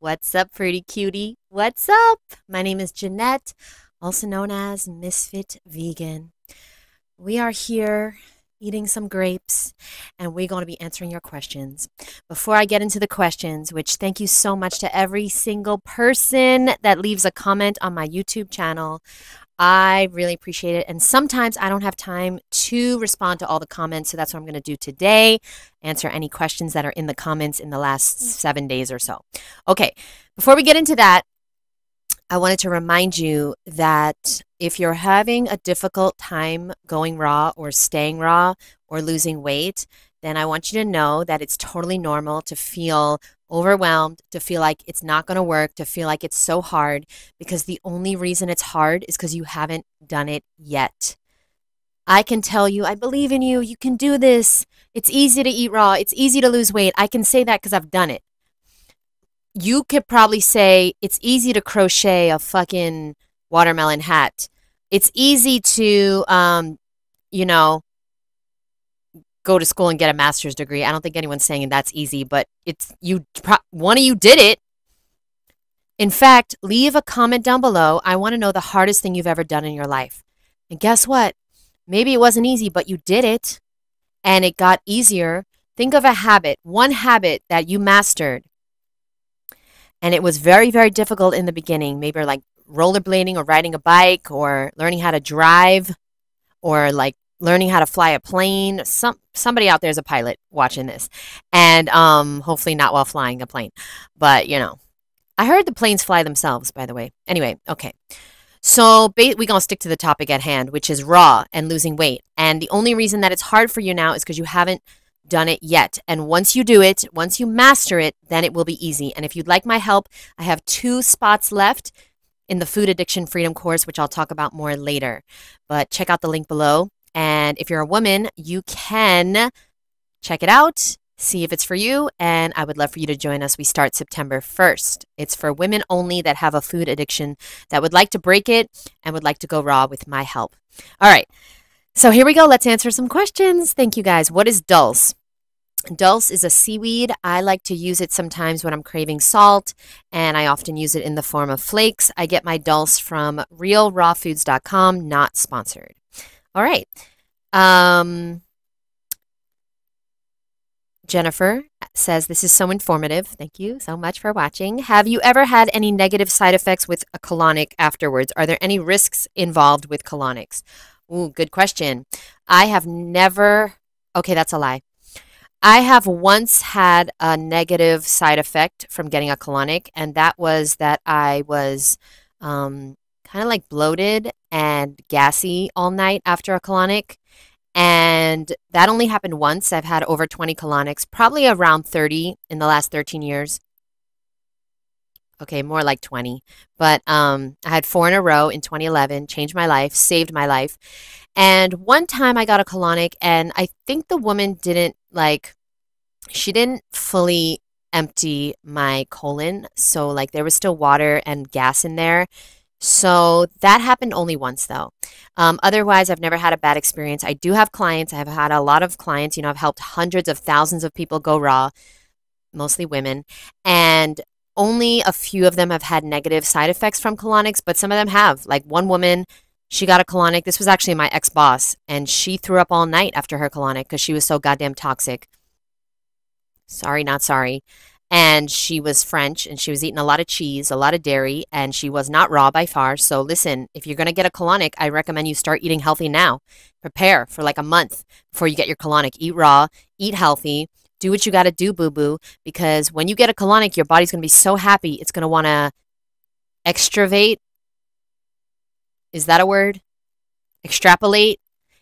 What's up, pretty cutie? What's up? My name is Jeanette, also known as Misfit Vegan. We are here eating some grapes and we're going to be answering your questions. Before I get into the questions, which thank you so much to every single person that leaves a comment on my YouTube channel. I really appreciate it. And sometimes I don't have time to respond to all the comments. So that's what I'm going to do today. Answer any questions that are in the comments in the last 7 days or so. Okay, before we get into that, I wanted to remind you that if you're having a difficult time going raw or staying raw or losing weight, then I want you to know that it's totally normal to feel overwhelmed, to feel like it's not going to work, to feel like it's so hard, because the only reason it's hard is because you haven't done it yet. I can tell you, I believe in you, you can do this. It's easy to eat raw, it's easy to lose weight. I can say that because I've done it. You could probably say it's easy to crochet a fucking watermelon hat. It's easy to, you know, go to school and get a master's degree. I don't think anyone's saying that's easy, but one of you did it. In fact, leave a comment down below. I want to know the hardest thing you've ever done in your life. And guess what? Maybe it wasn't easy, but you did it and it got easier. Think of a habit, one habit that you mastered. And it was very, very difficult in the beginning. Maybe like rollerblading or riding a bike or learning how to drive or like learning how to fly a plane. Somebody out there is a pilot watching this. And hopefully not while flying a plane. But, I heard the planes fly themselves, by the way. Anyway, okay. So we're going to stick to the topic at hand, which is raw and losing weight. And the only reason that it's hard for you now is because you haven't done it yet. And once you do it, once you master it, then it will be easy. And if you'd like my help, I have 2 spots left in the Food Addiction Freedom course, which I'll talk about more later. But check out the link below. And if you're a woman, you can check it out, see if it's for you. And I would love for you to join us. We start September 1st. It's for women only that have a food addiction that would like to break it and would like to go raw with my help. All right. So here we go. Let's answer some questions. Thank you guys. What is dulse? Dulse is a seaweed. I like to use it sometimes when I'm craving salt, and I often use it in the form of flakes. I get my dulse from realrawfoods.com, not sponsored. All right. Jennifer says, this is so informative. Thank you so much for watching. Have you ever had any negative side effects with a colonic afterwards? Are there any risks involved with colonics? Ooh, good question. I have never, okay, that's a lie. I have once had a negative side effect from getting a colonic, and that was that I was kind of like bloated and gassy all night after a colonic. And that only happened once. I've had over 20 colonics, probably around 30 in the last 13 years. Okay, more like 20. But I had 4 in a row in 2011, changed my life, saved my life. And one time I got a colonic, and I think the woman didn't she didn't fully empty my colon. So like there was still water and gas in there. So that happened only once though. Otherwise, I've never had a bad experience. I do have clients. I have had a lot of clients. I've helped hundreds of thousands of people go raw, mostly women. And only a few of them have had negative side effects from colonics, but some of them have. Like one woman, she got a colonic. This was actually my ex-boss, and she threw up all night after her colonic because she was so goddamn toxic. Sorry, not sorry. And she was French, and she was eating a lot of cheese, a lot of dairy, and she was not raw by far. So listen, if you're going to get a colonic, I recommend you start eating healthy now. Prepare for like a month before you get your colonic. Eat raw, eat healthy, do what you got to do, boo-boo, because when you get a colonic, your body's going to be so happy. It's going to want to extravate. Is that a word? Extrapolate.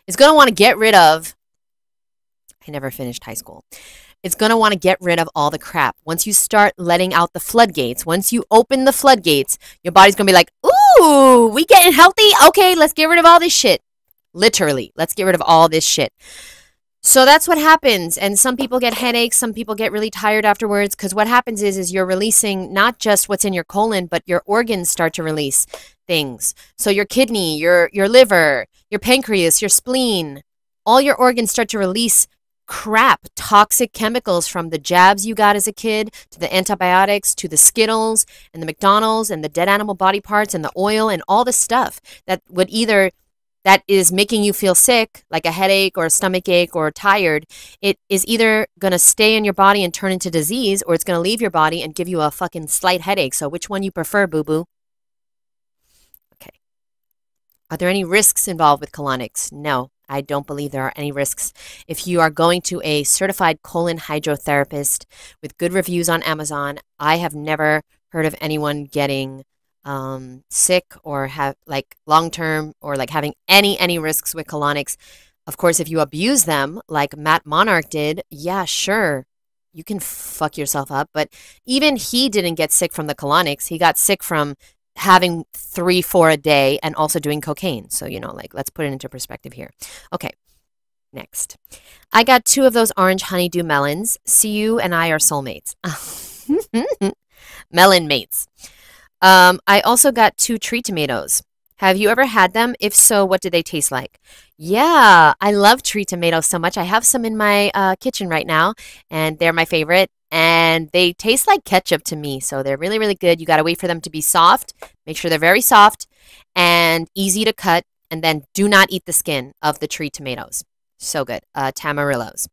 It's going to want to get rid of. I never finished high school. It's going to want to get rid of all the crap. Once you start letting out the floodgates, once you open the floodgates, your body's going to be like, ooh, we getting healthy? Okay, let's get rid of all this shit. Literally, let's get rid of all this shit. So that's what happens. And some people get headaches. Some people get really tired afterwards, because what happens is you're releasing not just what's in your colon, but your organs start to release things. So your kidney, your liver, your pancreas, your spleen, all your organs start to release crap, toxic chemicals from the jabs you got as a kid to the antibiotics to the Skittles and the McDonald's and the dead animal body parts and the oil and all the stuff that would either that is making you feel sick, like a headache or a stomach ache or tired. It is either going to stay in your body and turn into disease, or it's going to leave your body and give you a fucking slight headache. So which one you prefer, boo-boo? Okay. Are there any risks involved with colonics? No, I don't believe there are any risks. If you are going to a certified colon hydrotherapist with good reviews on Amazon, I have never heard of anyone getting sick or have like long term or like having any risks with colonics. Of course, if you abuse them like Matt Monarch did, yeah, sure, you can fuck yourself up. But even he didn't get sick from the colonics. He got sick from having 3-4 a day and also doing cocaine. So, you know, like, let's put it into perspective here. Okay, next. I got 2 of those orange honeydew melons. See, you and I are soulmates. Melon mates. I also got 2 tree tomatoes. Have you ever had them? If so, what do they taste like? Yeah, I love tree tomatoes so much. I have some in my kitchen right now, and they're my favorite. And they taste like ketchup to me, so they're really good. You got to wait for them to be soft. Make sure they're very soft and easy to cut, and then do not eat the skin of the tree tomatoes. So good. Tamarillos.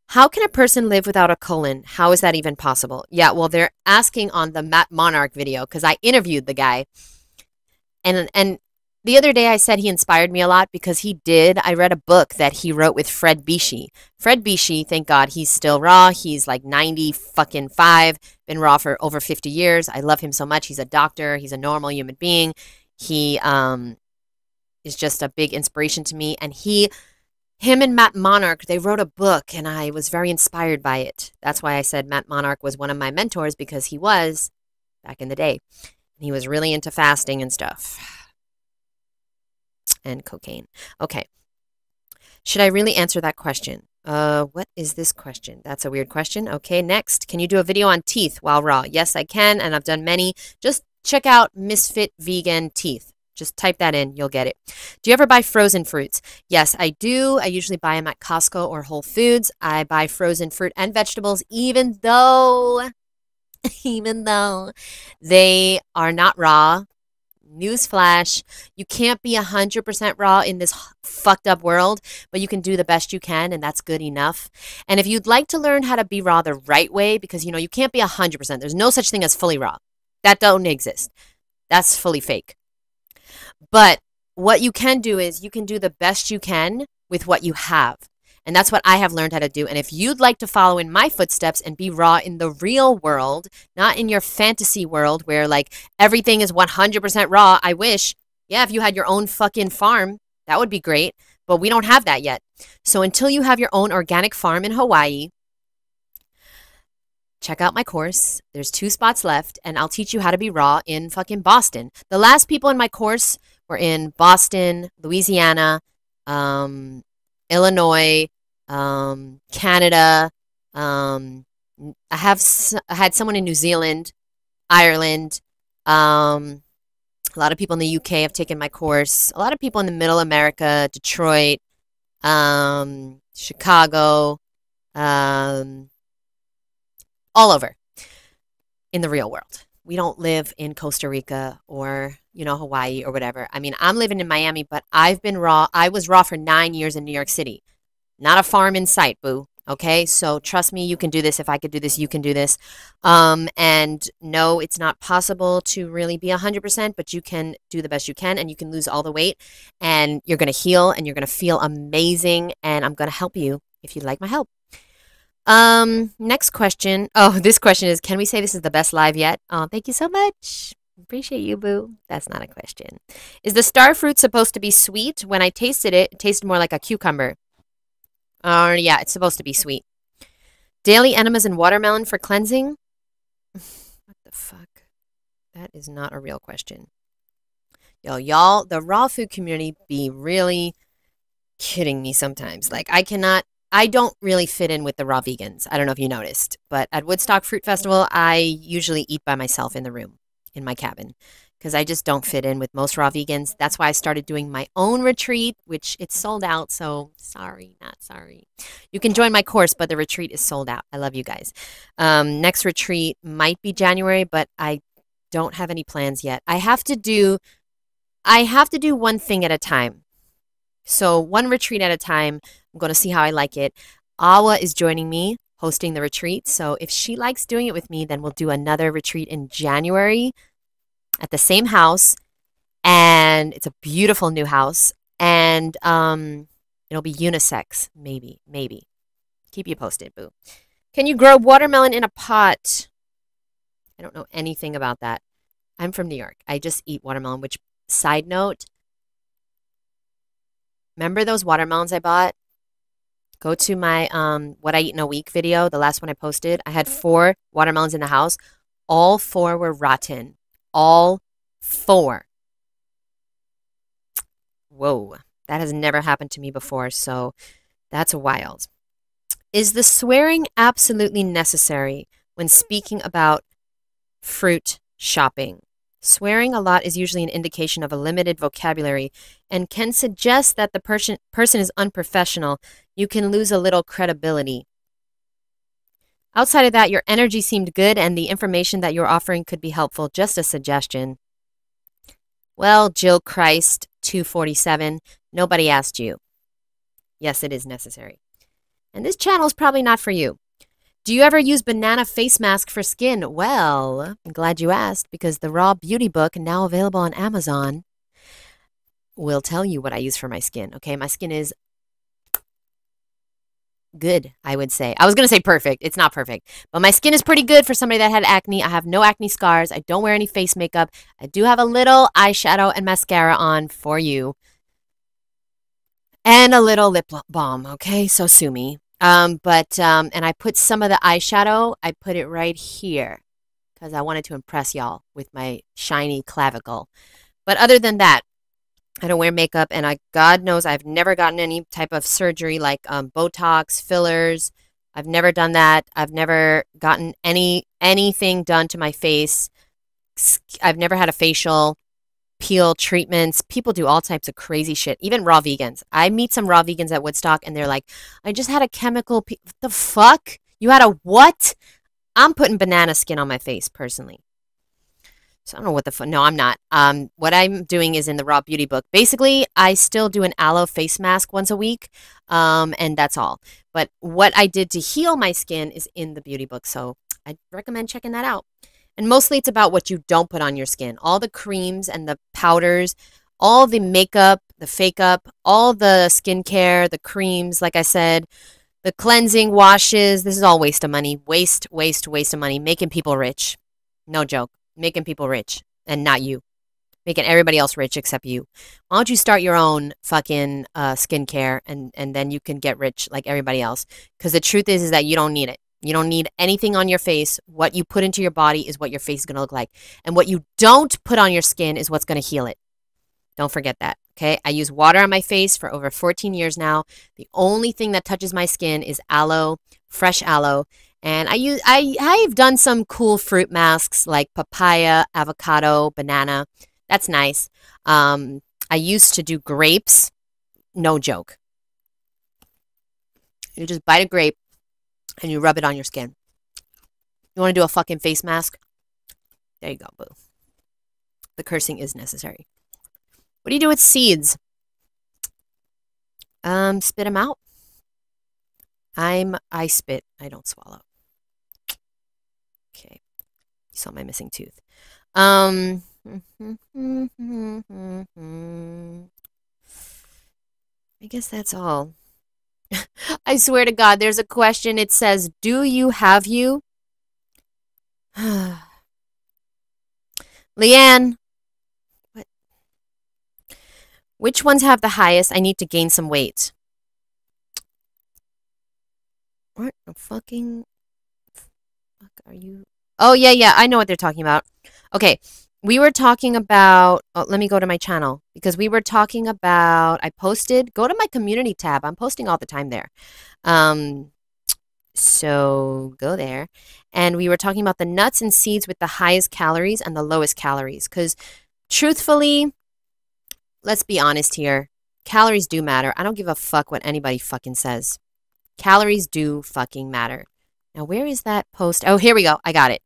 How can a person live without a colon? How is that even possible? Yeah, well, they're asking on the Matt Monarch video because I interviewed the guy. And the other day I said he inspired me a lot because he did. I read a book that he wrote with Fred Bishi. Fred Bishi, thank God, he's still raw. He's like 90 fucking 5, been raw for over 50 years. I love him so much. He's a doctor. He's a normal human being. He is just a big inspiration to me. And him and Matt Monarch, they wrote a book, and I was very inspired by it. That's why I said Matt Monarch was one of my mentors, because he was back in the day. He was really into fasting and stuff. And cocaine. Okay. Should I really answer that question? What is this question? That's a weird question. Okay, next. Can you do a video on teeth while raw? Yes, I can, and I've done many. Just check out Ms.FitVegan teeth. Just type that in, you'll get it. Do you ever buy frozen fruits? Yes, I do. I usually buy them at Costco or Whole Foods. I buy frozen fruit and vegetables, even though they are not raw. Newsflash, you can't be 100% raw in this fucked up world, but you can do the best you can, and that's good enough. And if you'd like to learn how to be raw the right way, because, you know, you can't be 100%. There's no such thing as fully raw. That don't exist. That's fully fake. But what you can do is you can do the best you can with what you have. And that's what I have learned how to do. And if you'd like to follow in my footsteps and be raw in the real world, not in your fantasy world where like everything is 100% raw, I wish, yeah, if you had your own fucking farm, that would be great. But we don't have that yet. So until you have your own organic farm in Hawaii, check out my course. There's 2 spots left, and I'll teach you how to be raw in fucking Boston. The last people in my course were in Boston, Louisiana, Illinois, Canada. I had someone in New Zealand, Ireland. A lot of people in the UK have taken my course. A lot of people in the Middle America, Detroit, Chicago, all over in the real world. We don't live in Costa Rica or, you know, Hawaii or whatever. I mean, I'm living in Miami, but I've been raw. I was raw for 9 years in New York City. Not a farm in sight, boo. Okay, so trust me, you can do this. If I could do this, you can do this. And no, it's not possible to really be 100%, but you can do the best you can, and you can lose all the weight, and you're going to heal, and you're going to feel amazing, and I'm going to help you if you'd like my help. Next question. Oh, this question is, can we say this is the best live yet? Oh, thank you so much. Appreciate you, boo. That's not a question. Is the star fruit supposed to be sweet? When I tasted it, it tasted more like a cucumber. Yeah, it's supposed to be sweet. Daily enemas and watermelon for cleansing? What the fuck? That is not a real question. Yo, y'all, the raw food community be really kidding me sometimes. Like, I don't really fit in with the raw vegans. I don't know if you noticed, but at Woodstock Fruit Festival, I usually eat by myself in the room, in my cabin. because I just don't fit in with most raw vegans. That's why I started doing my own retreat, which it's sold out. So sorry, not sorry. You can join my course, but the retreat is sold out. I love you guys. Next retreat might be January, but I don't have any plans yet. I have to do one thing at a time. So one retreat at a time. I'm going to see how I like it. Awa is joining me hosting the retreat. So if she likes doing it with me, then we'll do another retreat in January at the same house. And it's a beautiful new house. And it'll be unisex, maybe. Keep you posted, boo. Can you grow watermelon in a pot? I don't know anything about that. I'm from New York. I just eat watermelon, which, side note, remember those watermelons I bought? Go to my what I eat in a week video, the last one I posted. I had 4 watermelons in the house. All 4 were rotten. All 4. Whoa, that has never happened to me before, so that's wild. Is the swearing absolutely necessary when speaking about fruit shopping? Swearing a lot is usually an indication of a limited vocabulary and can suggest that the person is unprofessional. You can lose a little credibility. Outside of that, your energy seemed good and the information that you're offering could be helpful. Just a suggestion. Well, Jill Christ 247, nobody asked you. Yes, it is necessary. And this channel is probably not for you. Do you ever use banana face mask for skin? Well, I'm glad you asked because the Raw Beauty book, now available on Amazon, will tell you what I use for my skin. Okay, my skin is good, I would say. I was going to say perfect. It's not perfect. But my skin is pretty good for somebody that had acne. I have no acne scars. I don't wear any face makeup. I do have a little eyeshadow and mascara on for you. And a little lip balm, okay? So sue me. And I put some of the eyeshadow, I put it right here because I wanted to impress y'all with my shiny clavicle. But other than that, I don't wear makeup, and God knows I've never gotten any type of surgery like Botox, fillers. I've never done that. I've never gotten anything done to my face. I've never had a facial, peel treatments. People do all types of crazy shit, even raw vegans. I meet some raw vegans at Woodstock and they're like, I just had a chemical the fuck? You had a what? I'm putting banana skin on my face personally. So I don't know what the fuck. No, I'm not. What I'm doing is in the Raw Beauty book. Basically, I still do an aloe face mask once a week, and that's all. But what I did to heal my skin is in the beauty book, so I recommend checking that out. And mostly it's about what you don't put on your skin. All the creams and the powders, all the makeup, the fake up, all the skincare, the creams, like I said, the cleansing washes. This is all waste of money. Waste of money. Making people rich. No joke. Making people rich and not you. Making everybody else rich except you. Why don't you start your own fucking skincare and then you can get rich like everybody else? Because the truth is that you don't need it. You don't need anything on your face. What you put into your body is what your face is going to look like. And what you don't put on your skin is what's going to heal it. Don't forget that, okay? I use water on my face for over 14 years now. The only thing that touches my skin is aloe, fresh aloe. And I've done some cool fruit masks like papaya, avocado, banana. That's nice. I used to do grapes. No joke. You just bite a grape and you rub it on your skin. You want to do a fucking face mask? There you go, boo. The cursing is necessary. What do you do with seeds? Spit them out. I spit. I don't swallow. Okay. You saw my missing tooth. I guess that's all. I swear to God, there's a question. It says, do you have you? Leanne. What? Which ones have the highest? I need to gain some weight. What the fucking fuck are you? Oh, yeah. I know what they're talking about. Okay. We were talking about, oh, let me go to my channel because we were talking about, I posted, go to my community tab. I'm posting all the time there. So go there. And we were talking about the nuts and seeds with the highest calories and the lowest calories because truthfully, let's be honest here. Calories do matter. I don't give a fuck what anybody fucking says. Calories do fucking matter. Now, where is that post? Oh, here we go. I got it.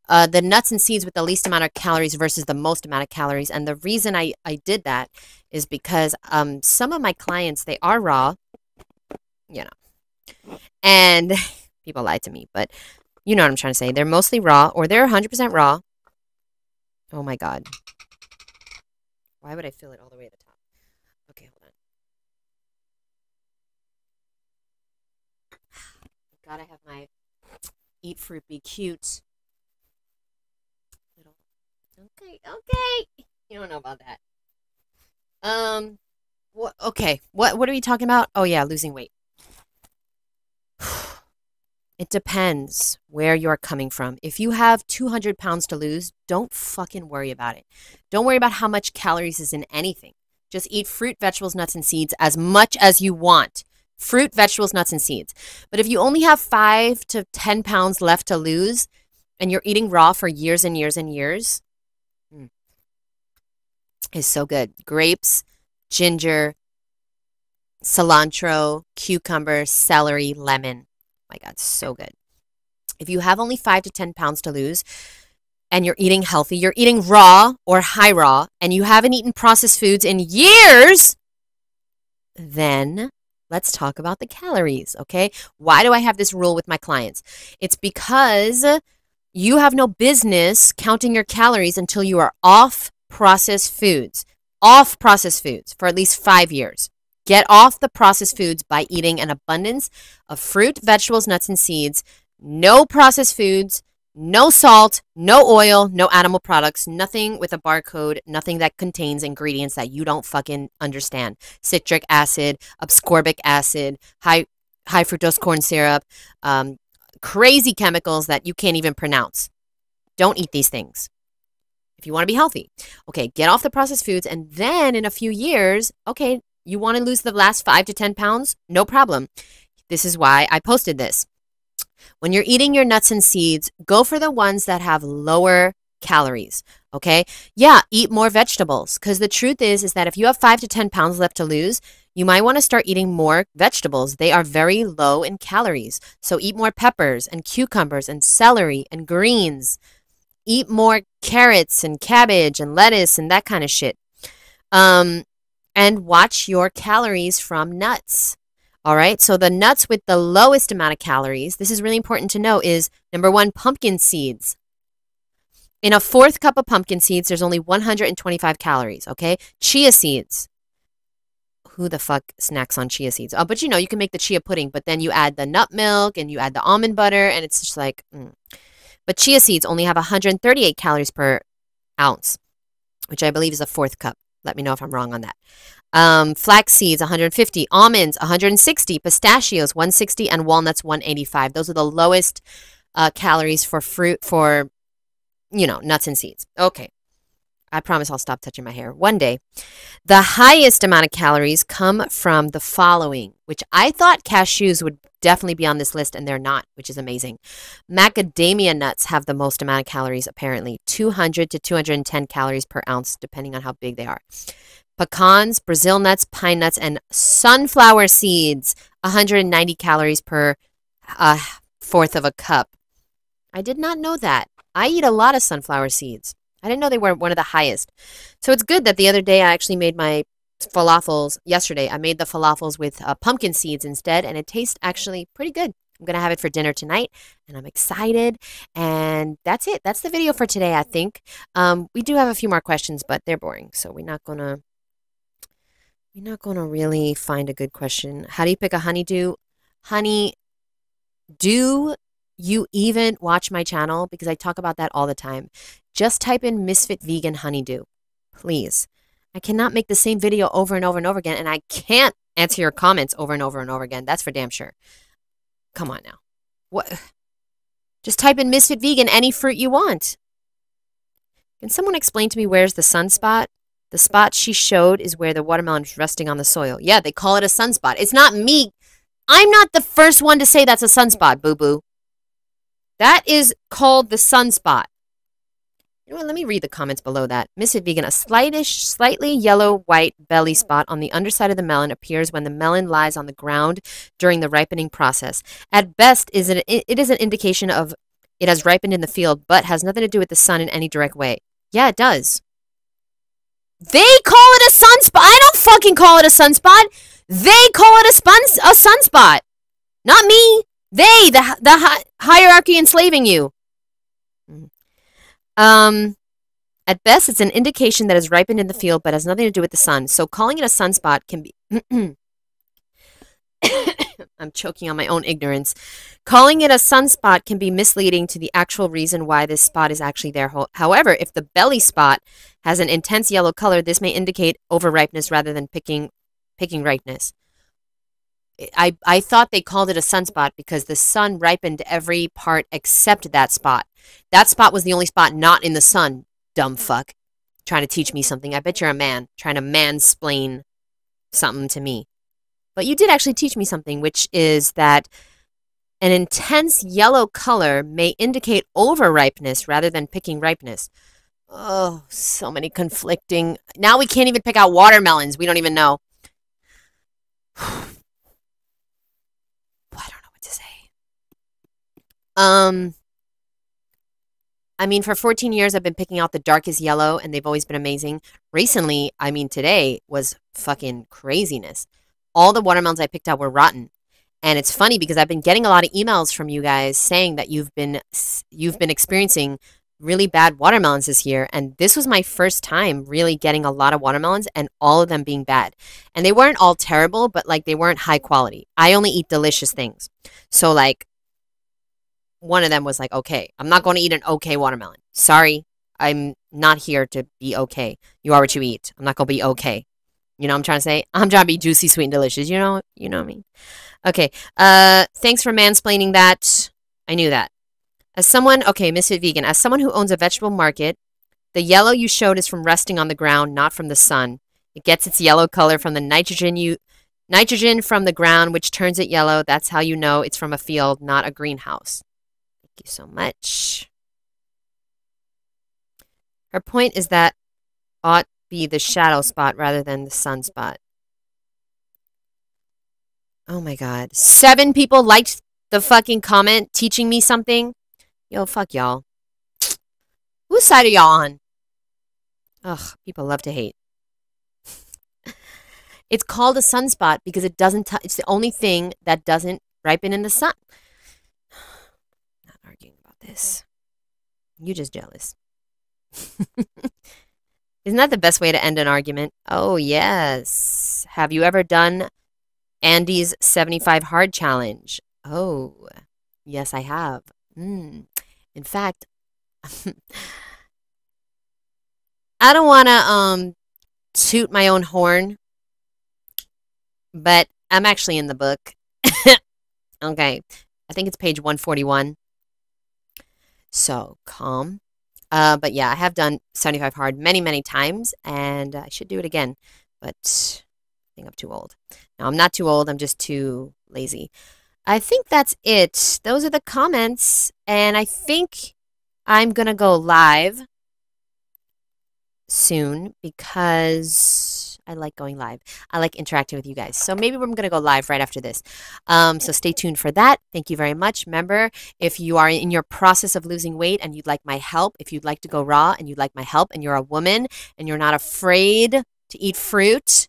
The nuts and seeds with the least amount of calories versus the most amount of calories. And the reason I did that is because some of my clients, they are raw, you know, and people lie to me, but you know what I'm trying to say. They're mostly raw, or they're 100% raw. Oh my God. Why would I fill it all the way to the top? Okay, hold on. Gotta have my eat fruit be cute. Okay. You don't know about that. What? Okay. What are we talking about? Oh yeah, losing weight. It depends where you're coming from. If you have 200 pounds to lose, don't fucking worry about it. Don't worry about how much calories is in anything. Just eat fruit, vegetables, nuts, and seeds as much as you want. Fruit, vegetables, nuts, and seeds. But if you only have 5 to 10 pounds left to lose and you're eating raw for years and years and years, it's so good. Grapes, ginger, cilantro, cucumber, celery, lemon. My God, so good. If you have only 5 to 10 pounds to lose and you're eating healthy, you're eating raw or high raw, and you haven't eaten processed foods in years, then let's talk about the calories, okay? Why do I have this rule with my clients? It's because you have no business counting your calories until you are off processed foods. Off processed foods for at least 5 years. Get off the processed foods by eating an abundance of fruit, vegetables, nuts, and seeds. No processed foods, no salt, no oil, no animal products, nothing with a barcode, nothing that contains ingredients that you don't fucking understand. Citric acid, ascorbic acid, high fructose corn syrup, crazy chemicals that you can't even pronounce. Don't eat these things if you want to be healthy. Okay, get off the processed foods, and then in a few years, okay, you want to lose the last 5 to 10 pounds? No problem. This is why I posted this. When you're eating your nuts and seeds, go for the ones that have lower calories, okay? Yeah, eat more vegetables, because the truth is that if you have 5 to 10 pounds left to lose, you might want to start eating more vegetables. They are very low in calories. So eat more peppers and cucumbers and celery and greens. Eat more carrots and cabbage and lettuce and that kind of shit. And watch your calories from nuts. All right, so the nuts with the lowest amount of calories, this is really important to know, is number 1, pumpkin seeds. In a 4th cup of pumpkin seeds, there's only 125 calories, okay? Chia seeds. Who the fuck snacks on chia seeds? Oh, but you know, you can make the chia pudding, but then you add the nut milk and you add the almond butter, and it's just like, But chia seeds only have 138 calories per ounce, which I believe is a 4th cup. Let me know if I'm wrong on that. Flax seeds, 150. Almonds, 160. Pistachios, 160. And walnuts, 185. Those are the lowest calories for fruit, for, you know, nuts and seeds. Okay. I promise I'll stop touching my hair one day. The highest amount of calories come from the following, which I thought cashews would definitely be on this list, and they're not, which is amazing. Macadamia nuts have the most amount of calories, apparently. 200 to 210 calories per ounce, depending on how big they are. Pecans, Brazil nuts, pine nuts, and sunflower seeds, 190 calories per 4th of a cup. I did not know that. I eat a lot of sunflower seeds. I didn't know they were one of the highest. So it's good that the other day I actually made my falafels. Yesterday, I made the falafels with pumpkin seeds instead, and it tastes actually pretty good. I'm going to have it for dinner tonight, and I'm excited. And that's it. That's the video for today, I think. We do have a few more questions, but they're boring, so we're not going to really find a good question. How do you pick a honeydew? Honey, do you even watch my channel? Because I talk about that all the time. Just type in ms.FitVegan honeydew, please. I cannot make the same video over and over and over again, and I can't answer your comments over and over and over again. That's for damn sure. Come on now. What? Just type in ms.FitVegan, any fruit you want. Can someone explain to me where's the sunspot? The spot she showed is where the watermelon is resting on the soil. Yeah, they call it a sunspot. It's not me. I'm not the first one to say that's a sunspot, boo-boo. That is called the sunspot. You You know what, let me read the comments below that. Ms.FitVegan, a slightly yellow-white belly spot on the underside of the melon appears when the melon lies on the ground during the ripening process. At best, it is an indication of it has ripened in the field, but has nothing to do with the sun in any direct way. Yeah, it does. They call it a sunspot. I don't fucking call it a sunspot. They call it a sunspot. Not me. They, the hierarchy enslaving you. At best, it's an indication that has ripened in the field, but has nothing to do with the sun. So calling it a sunspot can be... I'm choking on my own ignorance. Calling it a sunspot can be misleading to the actual reason why this spot is actually there. However, if the belly spot has an intense yellow color, this may indicate overripeness rather than picking ripeness. I thought they called it a sunspot because the sun ripened every part except that spot. That spot was the only spot not in the sun, dumb fuck. Trying to teach me something. I bet you're a man trying to mansplain something to me. But you did actually teach me something, which is that an intense yellow color may indicate overripeness rather than picking ripeness. Oh, so many conflicting. Now we can't even pick out watermelons. We don't even know. I don't know what to say. I mean, for 14 years, I've been picking out the darkest yellow, and they've always been amazing. Recently, I mean, today was fucking craziness. All the watermelons I picked out were rotten. And it's funny because I've been getting a lot of emails from you guys saying that you've been experiencing really bad watermelons this year. And this was my first time really getting a lot of watermelons and all of them being bad. And they weren't all terrible, but like they weren't high quality. I only eat delicious things. So like one of them was like, okay, I'm not going to eat an okay watermelon. Sorry, I'm not here to be okay. You are what you eat. I'm not going to be okay. You know what I'm trying to say? I'm trying to be juicy, sweet, and delicious. You know what I mean? Okay. Thanks for mansplaining that. I knew that. As someone, okay, Ms.FitVegan, as someone who owns a vegetable market, the yellow you showed is from resting on the ground, not from the sun. It gets its yellow color from the nitrogen from the ground, which turns it yellow. That's how you know it's from a field, not a greenhouse. Thank you so much. Her point is that ought be the shadow spot rather than the sunspot. Oh my god. 7 people liked the fucking comment teaching me something. Yo, fuck y'all. Whose side are y'all on? Ugh, people love to hate. It's called a sunspot because it doesn't it's the only thing that doesn't ripen in the sun. Not arguing about this. You're just jealous. Isn't that the best way to end an argument? Oh, yes. Have you ever done Andy's 75 Hard Challenge? Oh, yes, I have. In fact, I don't want to toot my own horn, but I'm actually in the book. Okay. I think it's page 141. So, calm. But yeah, I have done 75 hard many, many times, and I should do it again. But I think I'm too old. No, I'm not too old. I'm just too lazy. I think that's it. Those are the comments, and I think I'm going to go live soon because I like going live. I like interacting with you guys. So maybe we're going to go live right after this. So stay tuned for that. Thank you very much. Remember, if you are in your process of losing weight and you'd like my help, if you'd like to go raw and you'd like my help and you're a woman and you're not afraid to eat fruit,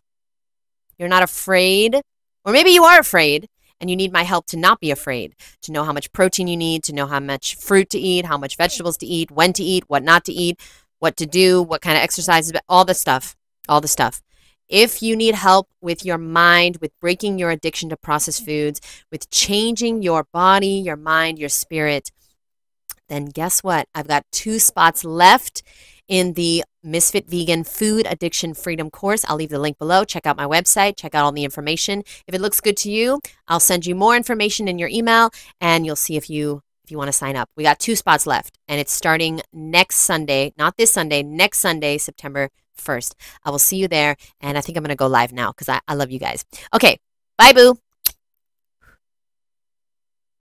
you're not afraid, or maybe you are afraid and you need my help to not be afraid, to know how much protein you need, to know how much fruit to eat, how much vegetables to eat, when to eat, what not to eat, what to do, what kind of exercises, all the stuff, all the stuff. If you need help with your mind, with breaking your addiction to processed foods, with changing your body, your mind, your spirit, then guess what? I've got 2 spots left in the Ms.FitVegan Food Addiction Freedom course. I'll leave the link below. Check out my website. Check out all the information. If it looks good to you, I'll send you more information in your email, and you'll see if you want to sign up. We got 2 spots left, and it's starting next Sunday, not this Sunday, next Sunday, September 1st. I will see you there, and I think I'm going to go live now because I love you guys. Okay, bye, boo.